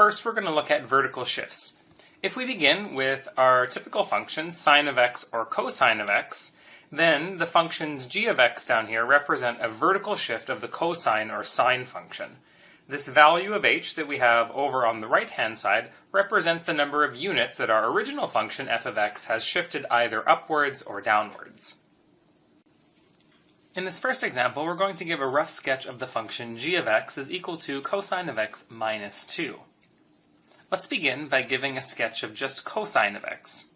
first we're going to look at vertical shifts. If we begin with our typical function, sine of x or cosine of x, then the functions g of x down here represent a vertical shift of the cosine or sine function. This value of h that we have over on the right-hand side represents the number of units that our original function f of x has shifted either upwards or downwards. In this first example, we're going to give a rough sketch of the function g of x is equal to cosine of x minus 2. Let's begin by giving a sketch of just cosine of x.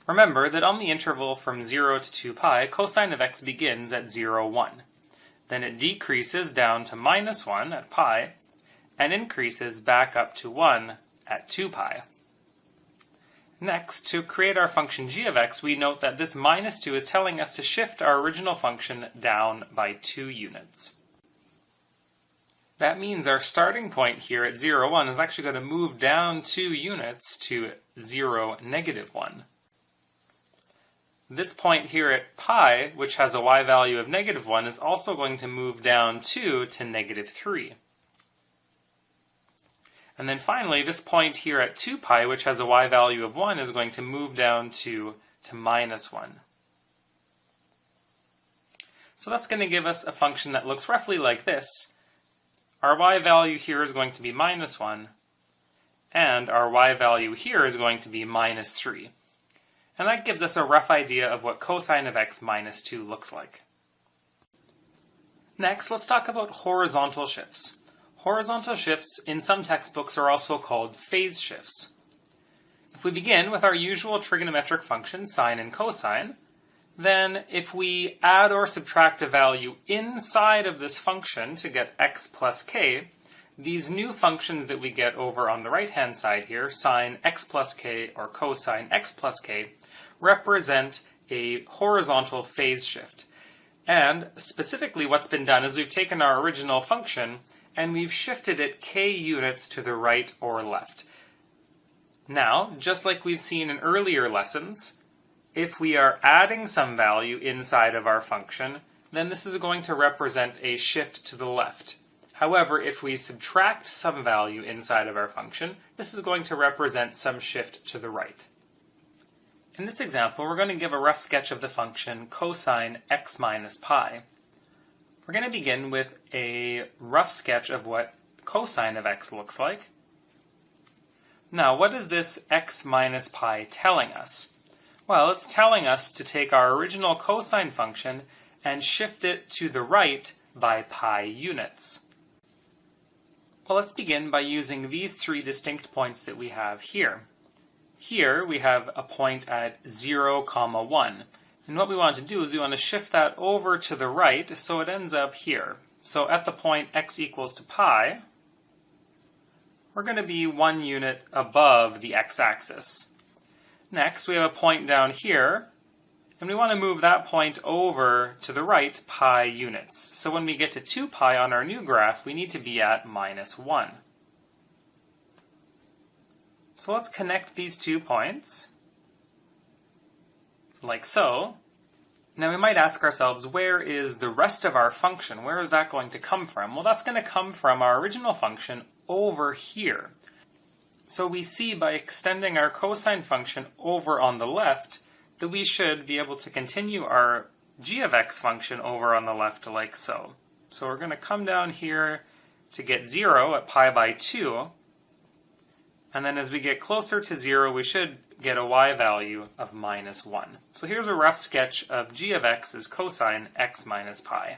Remember that on the interval from 0 to 2 pi, cosine of x begins at 0, 1. Then it decreases down to minus 1 at pi, and increases back up to 1 at 2 pi. Next, to create our function g of x, we note that this minus 2 is telling us to shift our original function down by 2 units. That means our starting point here at 0, 1 is actually going to move down 2 units to 0, negative 1. This point here at pi, which has a y value of negative 1, is also going to move down 2 to negative 3. And then finally, this point here at 2 pi, which has a y value of 1, is going to move down 2 to minus 1. So that's going to give us a function that looks roughly like this. Our y value here is going to be minus 1, and our y value here is going to be minus 3. And that gives us a rough idea of what cosine of x minus 2 looks like. Next, let's talk about horizontal shifts. Horizontal shifts in some textbooks are also called phase shifts. If we begin with our usual trigonometric functions, sine and cosine, then if we add or subtract a value inside of this function to get x plus k, these new functions that we get over on the right-hand side here, sine x plus k or cosine x plus k, represent a horizontal phase shift. And specifically what's been done is we've taken our original function and we've shifted it k units to the right or left. Now, just like we've seen in earlier lessons, if we are adding some value inside of our function, then this is going to represent a shift to the left. However, if we subtract some value inside of our function, this is going to represent some shift to the right. In this example, we're going to give a rough sketch of the function cosine x minus pi. We're going to begin with a rough sketch of what cosine of x looks like. Now, what is this x minus pi telling us? Well, it's telling us to take our original cosine function and shift it to the right by pi units. Well, let's begin by using these 3 distinct points that we have here. Here we have a point at 0, 1. And what we want to do is we want to shift that over to the right so it ends up here. So at the point x equals to pi, we're going to be 1 unit above the x-axis. Next, we have a point down here, and we want to move that point over to the right pi units. So when we get to 2 pi on our new graph, we need to be at minus 1. So let's connect these 2 points, like so. Now we might ask ourselves, where is the rest of our function? Where is that going to come from? Well, that's going to come from our original function over here. So we see by extending our cosine function over on the left that we should be able to continue our g of x function over on the left like so. So we're going to come down here to get 0 at pi by 2, and then as we get closer to 0 we should get a y value of minus 1. So here's a rough sketch of g of x as cosine x minus pi.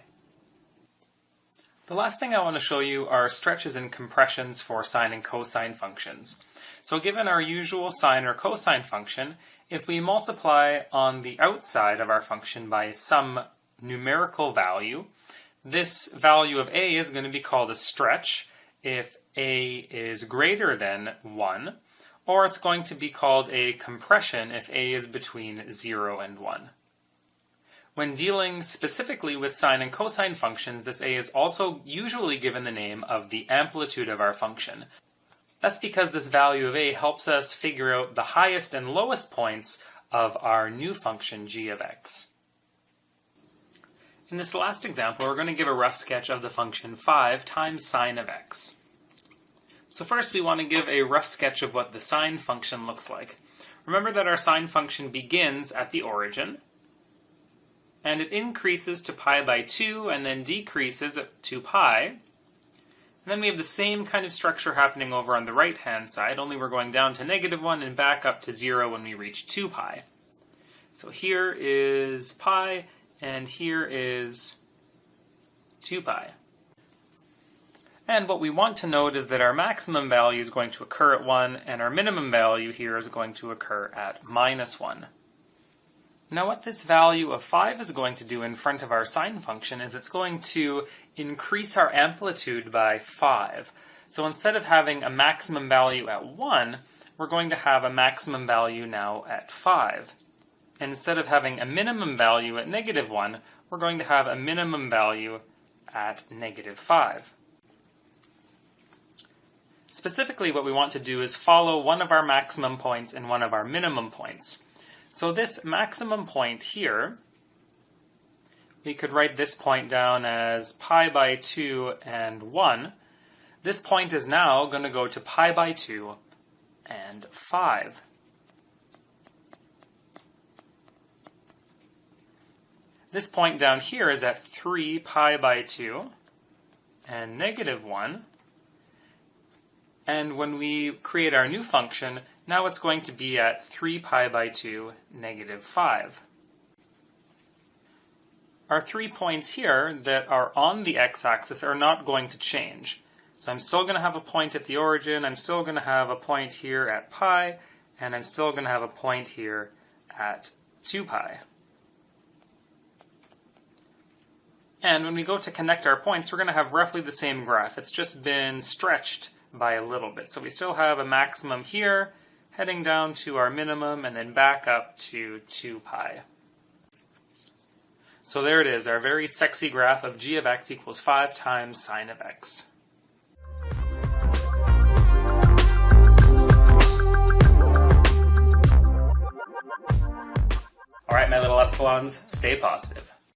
The last thing I want to show you are stretches and compressions for sine and cosine functions. So given our usual sine or cosine function, if we multiply on the outside of our function by some numerical value, this value of a is going to be called a stretch if a is greater than 1, or it's going to be called a compression if a is between 0 and 1. When dealing specifically with sine and cosine functions, this a is also usually given the name of the amplitude of our function. That's because this value of a helps us figure out the highest and lowest points of our new function g of x. In this last example, we're going to give a rough sketch of the function 5 times sine of x. So first we want to give a rough sketch of what the sine function looks like. Remember that our sine function begins at the origin, and it increases to pi by 2 and then decreases to pi. And then we have the same kind of structure happening over on the right-hand side, only we're going down to -1 and back up to 0 when we reach 2 pi. So here is pi, and here is 2 pi. And what we want to note is that our maximum value is going to occur at 1, and our minimum value here is going to occur at -1. Now what this value of 5 is going to do in front of our sine function is it's going to increase our amplitude by 5. So instead of having a maximum value at 1, we're going to have a maximum value now at 5. And instead of having a minimum value at -1, we're going to have a minimum value at -5. Specifically, what we want to do is follow one of our maximum points and one of our minimum points. So this maximum point here, we could write this point down as pi by 2 and 1. This point is now going to go to pi by 2 and 5. This point down here is at 3 pi by 2 and -1. And when we create our new function, now it's going to be at 3 pi by 2, -5. Our 3 points here that are on the x-axis are not going to change. So I'm still going to have a point at the origin, I'm still going to have a point here at pi, and I'm still going to have a point here at 2 pi. And when we go to connect our points, we're going to have roughly the same graph. It's just been stretched by a little bit. So we still have a maximum here, heading down to our minimum, and then back up to 2 pi. So there it is, our very sexy graph of g of x equals 5 times sine of x. Alright, my little epsilons, stay positive.